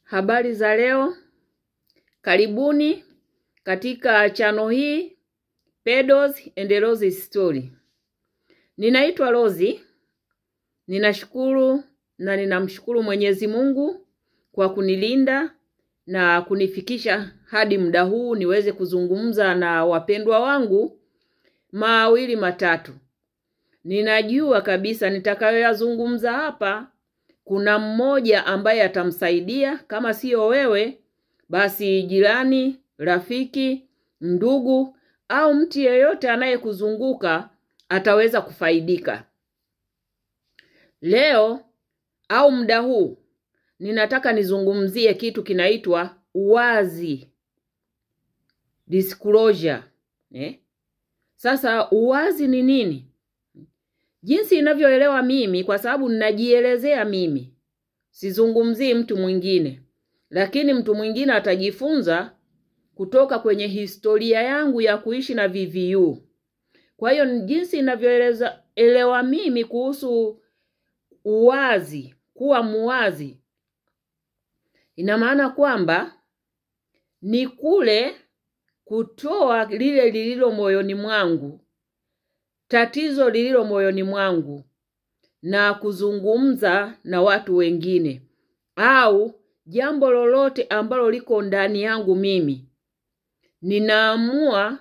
Habari za leo, karibuni katika channel hii Pedos and Roses Story. Ninaitwa Rozi. Ninashukuru na ninamshukuru Mwenyezi Mungu kwa kunilinda na kunifikisha hadi muda huu niweze kuzungumza na wapendwa wangu mawili matatu. Ninajua kabisa nitakayoyazungumza hapa kuna mmoja ambaye atamsaidia, kama sio wewe basi jirani, rafiki, ndugu au mtu yeyote anayekuzunguka ataweza kufaidika. Leo au muda huu ninataka nizungumzie kitu kinaitwa uwazi, disclosure. Sasa uwazi ni nini? Jinsi inavyoelewa mimi, kwa sababu ninajielezea mimi, sizungumzii mtu mwingine, lakini mtu mwingine atajifunza kutoka kwenye historia yangu ya kuishi na VVU. Kwa hiyo jinsi inavyoelewa mimi kuhusu uwazi, kuwa muwazi, ina maana kwamba ni kule kutoa lile lililo moyoni mwangu, tatizo lililo moyoni mwangu, na kuzungumza na watu wengine, au jambo lolote ambalo liko ndani yangu mimi, ninaamua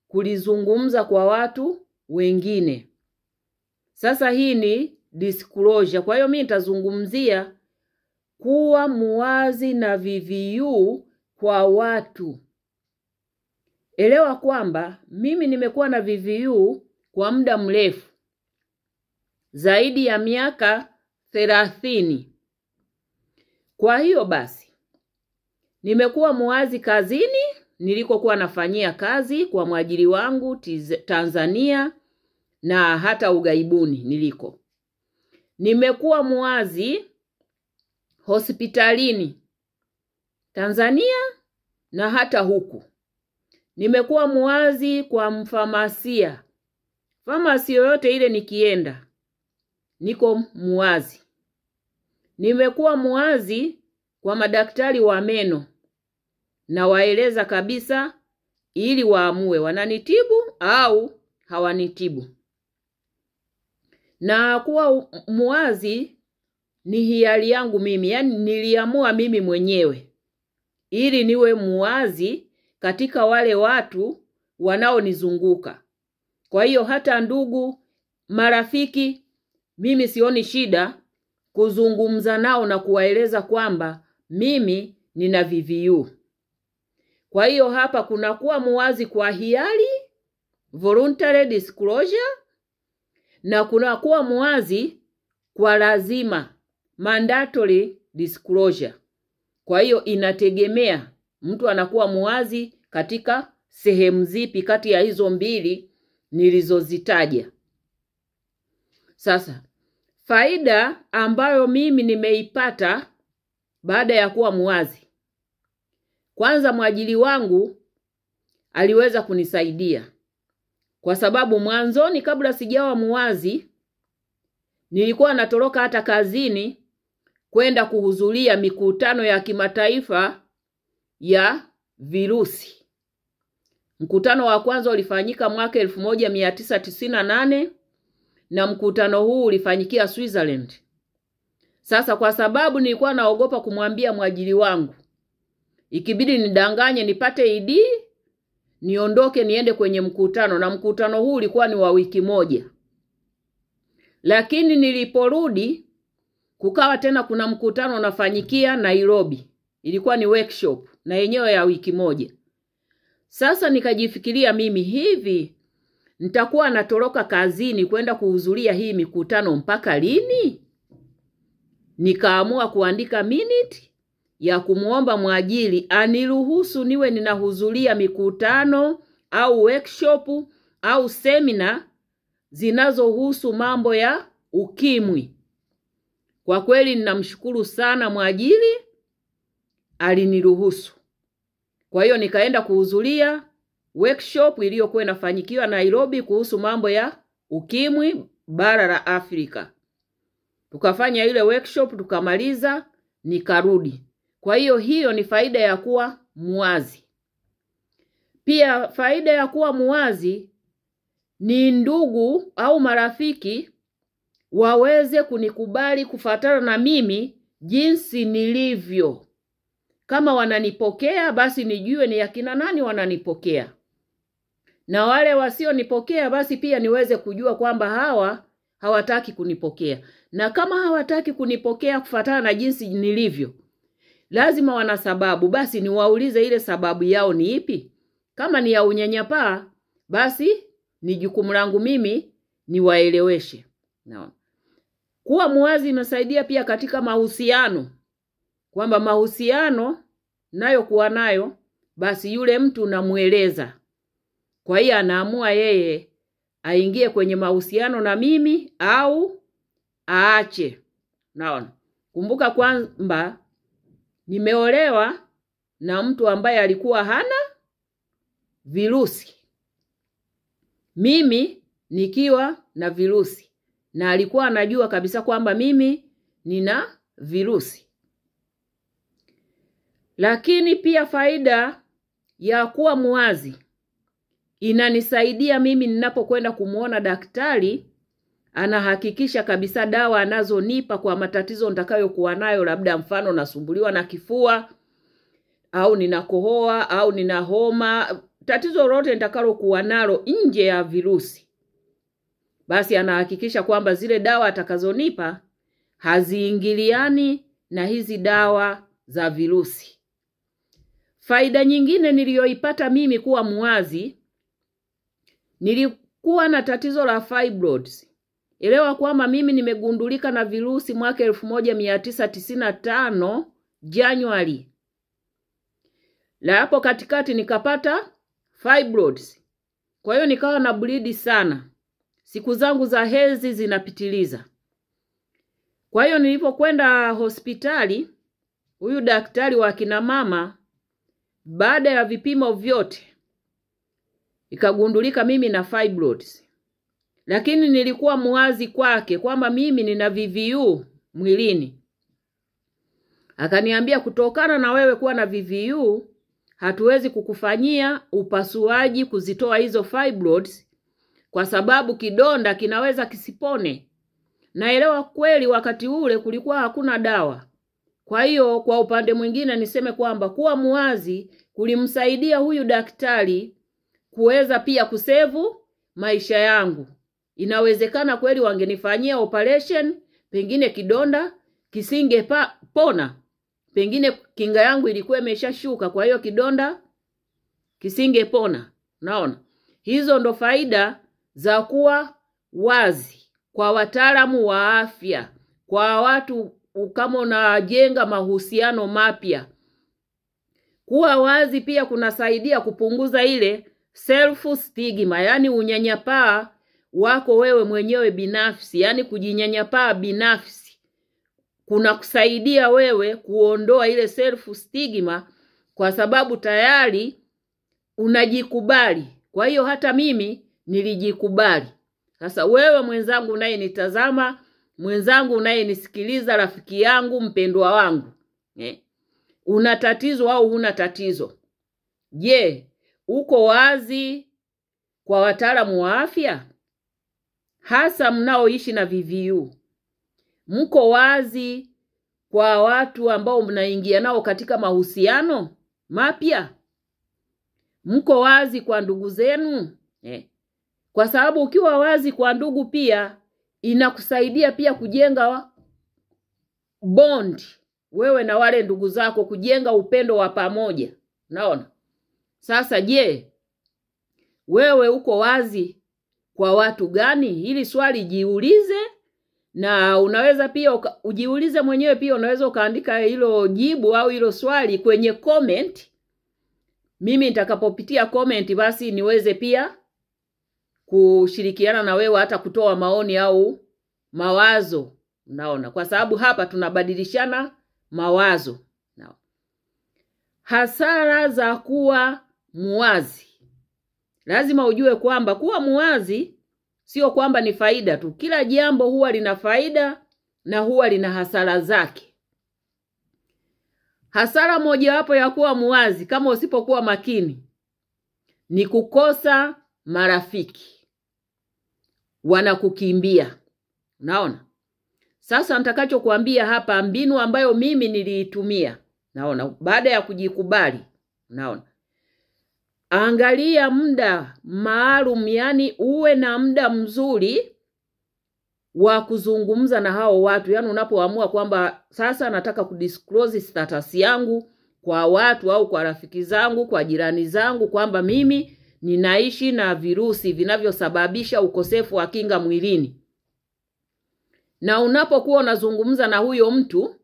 kulizungumza kwa watu wengine. Sasa hii ni disclosure. Kwa hiyo mimi nitazungumzia kuwa muwazi na VVU kwa watu. Elewa kwamba mimi nimekuwa na VVU kwa muda mrefu, zaidi ya miaka 30. Kwa hiyo basi nimekuwa muwazi kazini nilikokuwa nafanyia kazi kwa mwajiri wangu Tanzania na hata ugaibuni niliko. Nimekuwa muwazi hospitalini Tanzania na hata huku. Nimekuwa muwazi kwa mfamasia. Famasi yoyote ile nikienda, niko muwazi. Nimekuwa muwazi kwa madaktari wa meno, na waeleza kabisa ili waamue wananitibu au hawanitibu. Na kuwa muwazi ni hiari yangu mimi, yani niliamua mimi mwenyewe ili niwe muwazi katika wale watu wanaonizunguka. Kwa hiyo hata ndugu, marafiki, mimi sioni shida kuzungumza nao na kuwaeleza kwamba mimi nina VVU. Kwa hiyo hapa kuna kuwa muwazi kwa hiari, voluntary disclosure, na kuna kuwa muwazi kwa lazima, mandatory disclosure. Kwa hiyo inategemea mtu anakuwa muwazi katika sehemu zipi kati ya hizo mbili nilizozitaja. Sasa, faida ambayo mimi nimeipata baada ya kuwa muwazi. Kwanza, mwajiri wangu aliweza kunisaidia. Kwa sababu mwanzoni kabla sijawa muwazi, nilikuwa natoroka hata kazini kwenda kuhudhuria mikutano ya kimataifa ya virusi. Mkutano wa kwanza ulifanyika mwaka 1998 na mkutano huu ulifanyikia Switzerland. Sasa kwa sababu nilikuwa naogopa kumwambia mwajiri wangu, ikibidi nidanganye nipate ID, niondoke niende kwenye mkutano, na mkutano huu ulikuwa ni wa wiki moja. Lakini niliporudi kukawa tena kuna mkutano unafanyikia Nairobi. Ilikuwa ni workshop na yenyewe ya wiki moja. Sasa nikajifikiria mimi, hivi nitakuwa natoroka kazini kwenda kuhudhuria hii mikutano mpaka lini? Nikaamua kuandika minute ya kumuomba mwajiri aniruhusu niwe ninahudhuria mikutano au workshop au seminar zinazohusu mambo ya ukimwi. Kwa kweli ninamshukuru sana mwajiri, aliniruhusu. Kwa hiyo nikaenda kuhudhuria workshop iliyokuwa inafanyikiwa Nairobi kuhusu mambo ya ukimwi bara la Afrika. Tukafanya ile workshop tukamaliza, nikarudi. Kwa hiyo ni faida ya kuwa muwazi. Pia faida ya kuwa muwazi ni ndugu au marafiki waweze kunikubali kufuatana na mimi jinsi nilivyo. Kama wananipokea basi nijue ni akina nani wananipokea. Na wale wasionipokea basi pia niweze kujua kwamba hawa hawataki kunipokea. Na kama hawataki kunipokea kufuatana na jinsi nilivyo, lazima wana sababu, basi niwaulize ile sababu yao ni ipi. Kama ni ya unyanyapaa, basi ni jukumu langu mimi niwaeleweshe. Naona. Kuwa muwazi inasaidia pia katika mahusiano. Kwamba mahusiano nayo kuwa nayo, basi yule mtu unamueleza. Kwa hiyo anaamua yeye aingie kwenye mahusiano na mimi au aache. Naona. Kumbuka kwamba nimeolewa na mtu ambaye alikuwa hana virusi. Mimi nikiwa na virusi. Na alikuwa anajua kabisa kwamba mimi nina virusi. Lakini pia faida ya kuwa muwazi inanisaidia mimi ninapokwenda kumuona daktari, anahakikisha kabisa dawa anazonipa kwa matatizo nitakayokuwa nayo, labda mfano nasumbuliwa na kifua au ninakohoa au nina homa, tatizo lolote nitakalokuwa nalo nje ya virusi. Basi anahakikisha kwamba zile dawa atakazonipa haziingiliani na hizi dawa za virusi. Faida nyingine niliyoipata mimi kuwa muwazi, nilikuwa na tatizo la fibroids. Elewa kwamba mimi nimegundulika na virusi mwaka 1995 Januari. La hapo katikati nikapata fibroids. Kwa hiyo nikawa na bleed sana. Siku zangu za hedhi zinapitiliza. Kwa hiyo nilipokwenda hospitali, huyu daktari wa kina mama, baada ya vipimo vyote, ikagundulika mimi na fibroids. Lakini nilikuwa muwazi kwake kwamba mimi nina VVU mwilini. Akaniambia kutokana na wewe kuwa na VVU, hatuwezi kukufanyia upasuaji kuzitoa hizo fibroids kwa sababu kidonda kinaweza kisipone. Naelewa kweli wakati ule kulikuwa hakuna dawa. Kwa hiyo kwa upande mwingine niseme kwamba kuwa muwazi kulimsaidia huyu daktari kuweza pia kusevu maisha yangu. Inawezekana kweli wangenifanyia operation, pengine kidonda kisingepona. Pengine kinga yangu ilikuwa imeshashuka, kwa hiyo kidonda kisingepona. Naona. Hizo ndo faida za kuwa wazi kwa wataalamu wa afya, kwa watu kama unajenga mahusiano mapya. Kuwa wazi pia kunasaidia kupunguza ile self stigma, yani unyanyapaa wako wewe mwenyewe binafsi, yani kujinyanyapaa binafsi. Kuna kusaidia wewe kuondoa ile self stigma kwa sababu tayari unajikubali. Kwa hiyo hata mimi nilijikubali. Sasa wewe mwenzangu unayenitazama, mwenzangu unayenisikiliza, rafiki yangu, mpendwa wangu, una tatizo au huna tatizo? Je, uko wazi kwa wataalamu wa afya? Hasa mnaoishi na VVU. Mko wazi kwa watu ambao mnaingia nao katika mahusiano mapya? Mko wazi kwa ndugu zenu? Kwa sababu ukiwa wazi kwa ndugu pia inakusaidia pia kujenga bond wewe na wale ndugu zako, kujenga upendo wa pamoja. Naona. Sasa je, wewe uko wazi kwa watu gani? Hili swali jiulize, na unaweza pia ujiulize mwenyewe pia, unaweza ukaandika hilo jibu au hilo swali kwenye comment. Mimi nitakapopitia comment basi niweze pia kushirikiana na wewe, hata kutoa maoni au mawazo. Naona. Kwa sababu hapa tunabadilishana mawazo. Naona. Hasara za kuwa muwazi. Lazima ujue kwamba kuwa muwazi sio kwamba ni faida tu. Kila jambo huwa lina faida na huwa lina hasara zake. Hasara mojawapo ya kuwa muwazi kama usipokuwa makini ni kukosa marafiki. Wanakukimbia. Unaona? Sasa nitakacho kuambia hapa mbinu ambayo mimi niliitumia. Naona baada ya kujikubali. Naona. Angalia muda maalum, yani uwe na muda mzuri wa kuzungumza na hao watu. Yani unapoamua kwamba sasa nataka kudisclose status yangu kwa watu au kwa rafiki zangu, kwa jirani zangu kwamba mimi ninaishi na virusi vinavyosababisha ukosefu wa kinga mwilini. Na unapokuwa unazungumza na huyo mtu,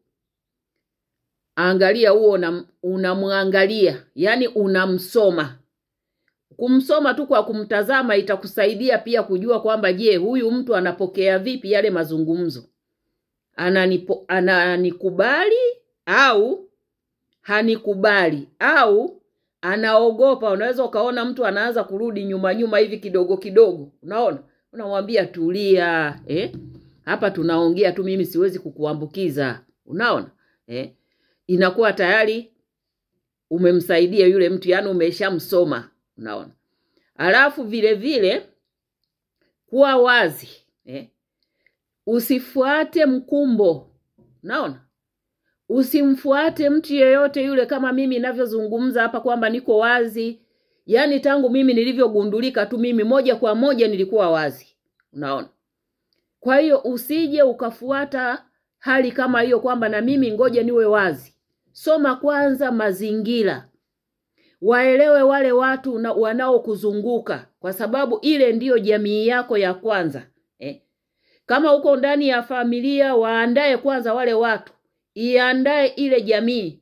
angalia huo unamwangalia, yani unamsoma. Kumsoma tu kwa kumtazama itakusaidia pia kujua kwamba je, huyu mtu anapokea vipi yale mazungumzo. Ananikubali au hanikubali au anaogopa. Unaweza ukaona mtu anaanza kurudi nyuma hivi kidogo kidogo. Unaona? Unamwambia tulia, hapa tunaongea tu, mimi siwezi kukuambukiza. Unaona? Inakuwa tayari umemsaidia yule mtu, yani umeshamsoma. Unaona? Alafu vile vile kuwa wazi. Usifuate mkumbo. Unaona? Usimfuate mtu yeyote yule kama mimi ninavyozungumza hapa kwamba niko wazi. Yani tangu mimi nilivyogundulika tu mimi moja kwa moja nilikuwa wazi. Unaona? Kwa hiyo usije ukafuata hali kama hiyo kwamba na mimi ngoja niwe wazi. Soma kwanza mazingira. Waelewe wale watu wanaokuzunguka kwa sababu ile ndiyo jamii yako ya kwanza. Kama uko ndani ya familia, waandae kwanza wale watu. Iandae ile jamii.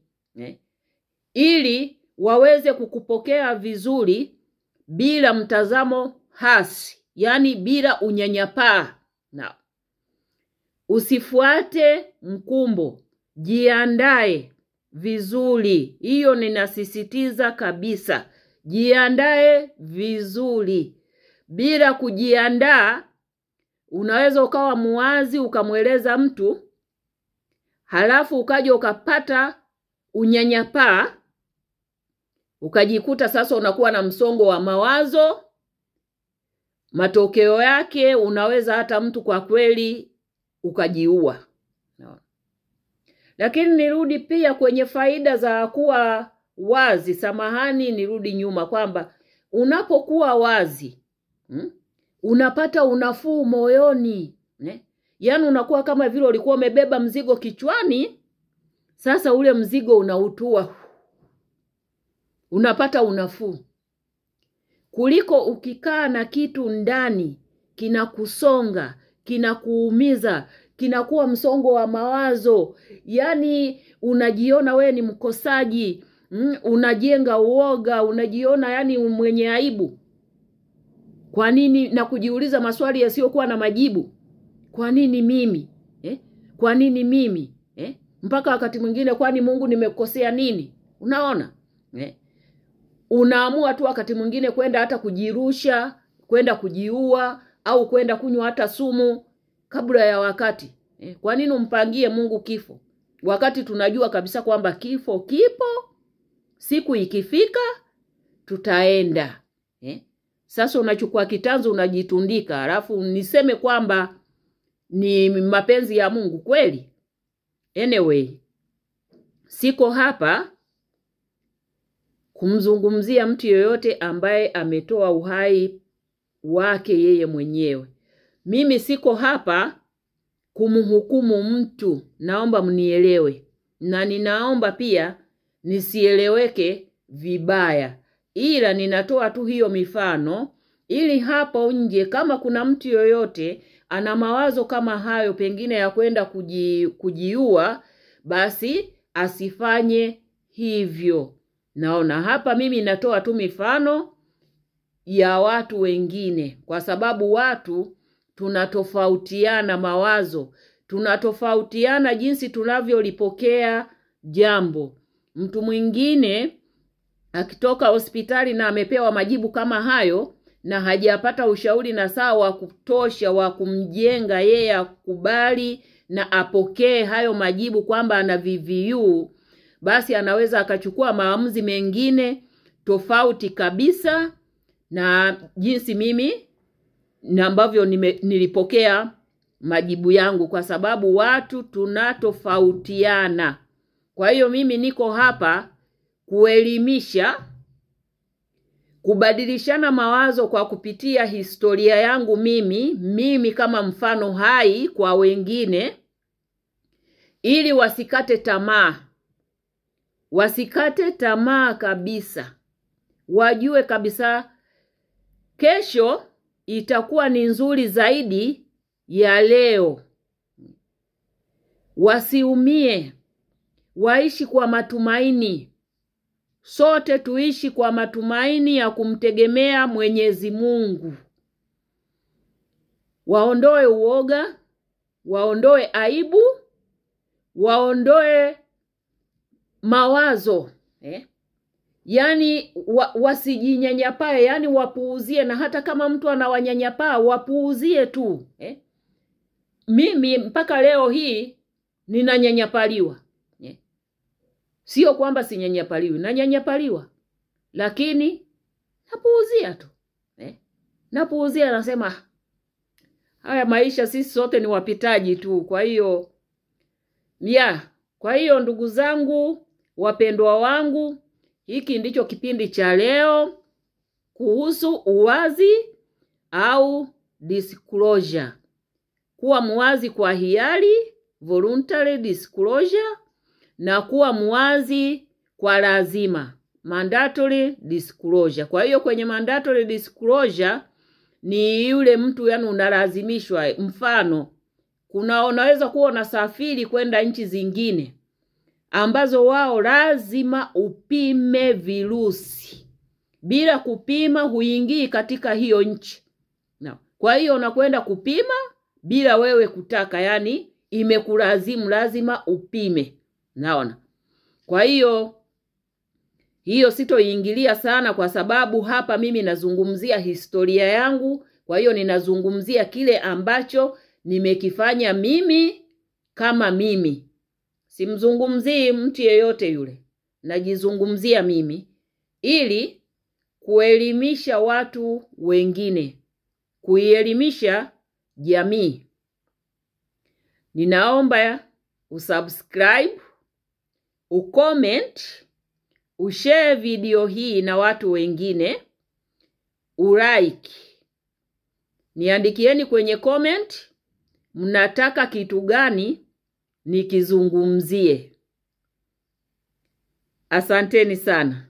Ili waweze kukupokea vizuri bila mtazamo hasi. Yani bila unyanyapaa. Na usifuate mkumbo. Jiandae vizuri. Hiyo ninasisitiza kabisa. Jiandae vizuri. Bila kujiandaa, unaweza ukawa muwazi ukamweleza mtu, halafu ukaja ukapata unyanyapaa, ukajikuta sasa unakuwa na msongo wa mawazo. Matokeo yake unaweza hata mtu kwa kweli ukajiua. Lakini nirudi pia kwenye faida za kuwa wazi. Samahani, nirudi nyuma kwamba unapokuwa wazi, unapata unafuu moyoni. Yani unakuwa kama vile ulikuwa umebeba mzigo kichwani, sasa ule mzigo unautua. Unapata unafuu. Kuliko ukikaa na kitu ndani, kinakusonga, kinakuumiza, kinakuwa msongo wa mawazo. Yani unajiona we ni mkosaji, unajenga uoga, unajiona yani mwenye aibu. Kwa nini? Na kujiuliza maswali yasiyokuwa na majibu. Kwa nini mimi? Kwa nini mimi? Mpaka wakati mwingine kwani Mungu nimekosea nini? Unaona? Unaamua tu wakati mwingine kwenda hata kujirusha, kwenda kujiua au kwenda kunywa hata sumu kabla ya wakati. Kwa nini umpangie Mungu kifo? Wakati tunajua kabisa kwamba kifo kipo, siku ikifika tutaenda. Sasa unachukua kitanzu unajitundika, alafu niseme kwamba ni mapenzi ya Mungu kweli? Anyway, siko hapa kumzungumzia mtu yoyote ambaye ametoa uhai wake yeye mwenyewe. Mimi siko hapa kumhukumu mtu, naomba mnielewe. Na ninaomba pia nisieleweke vibaya. Ila ninatoa tu hiyo mifano ili hapo nje kama kuna mtu yoyote ana mawazo kama hayo pengine ya kwenda kujiua, basi asifanye hivyo. Naona hapa mimi natoa tu mifano ya watu wengine kwa sababu watu tunatofautiana mawazo, tunatofautiana jinsi tunavyolipokea jambo. Mtu mwingine akitoka hospitali na amepewa majibu kama hayo na hajapata ushauri na sawa wa kutosha wa kumjenga yeye akubali na apokee hayo majibu kwamba ana VVU, basi anaweza akachukua maamuzi mengine tofauti kabisa na jinsi mimi na ambavyo nilipokea majibu yangu, kwa sababu watu tunatofautiana. Kwa hiyo mimi niko hapa kuelimisha, kubadilishana mawazo kwa kupitia historia yangu mimi kama mfano hai kwa wengine, ili wasikate tamaa. Wasikate tamaa kabisa. Wajue kabisa kesho itakuwa ni nzuri zaidi ya leo. Wasiumie. Waishi kwa matumaini. Sote tuishi kwa matumaini ya kumtegemea Mwenyezi Mungu. Waondoe uoga, waondoe aibu, waondoe mawazo. Yani wasijinyanyapae, yani wapuuzie, na hata kama mtu anawanyanyapaa wapuuzie tu. Mimi mpaka leo hii ninanyanyapaliwa. Sio kwamba sinyanyapaliwi, nanyanyapaliwa. Lakini napuuzia tu. Napuuzia, nasema haya maisha sisi sote ni wapitaji tu. Kwa hiyo ndugu zangu, wapendwa wangu, hiki ndicho kipindi cha leo kuhusu uwazi au disclosure. Kuwa muwazi kwa hiari, voluntary disclosure, na kuwa muwazi kwa lazima, mandatory disclosure. Kwa hiyo kwenye mandatory disclosure ni yule mtu yani unalazimishwa. Mfano, unaweza kuwa unasafiri kwenda nchi zingine ambazo wao lazima upime virusi. Bila kupima huingii katika hiyo nchi. Kwa hiyo unakwenda kupima bila wewe kutaka, yani imekulazimu, lazima upime. Naona. Kwa hiyo sitoingilia sana, kwa sababu hapa mimi nazungumzia historia yangu. Kwa hiyo ninazungumzia kile ambacho nimekifanya mimi kama mimi. Simzungumzii mtu yeyote yule. Najizungumzia mimi ili kuelimisha watu wengine, kuielimisha jamii. Ninaomba usubscribe, ucomment, ushare video hii na watu wengine, ulike. Niandikieni kwenye comment mnataka kitu gani nikizungumzie. Asanteni sana.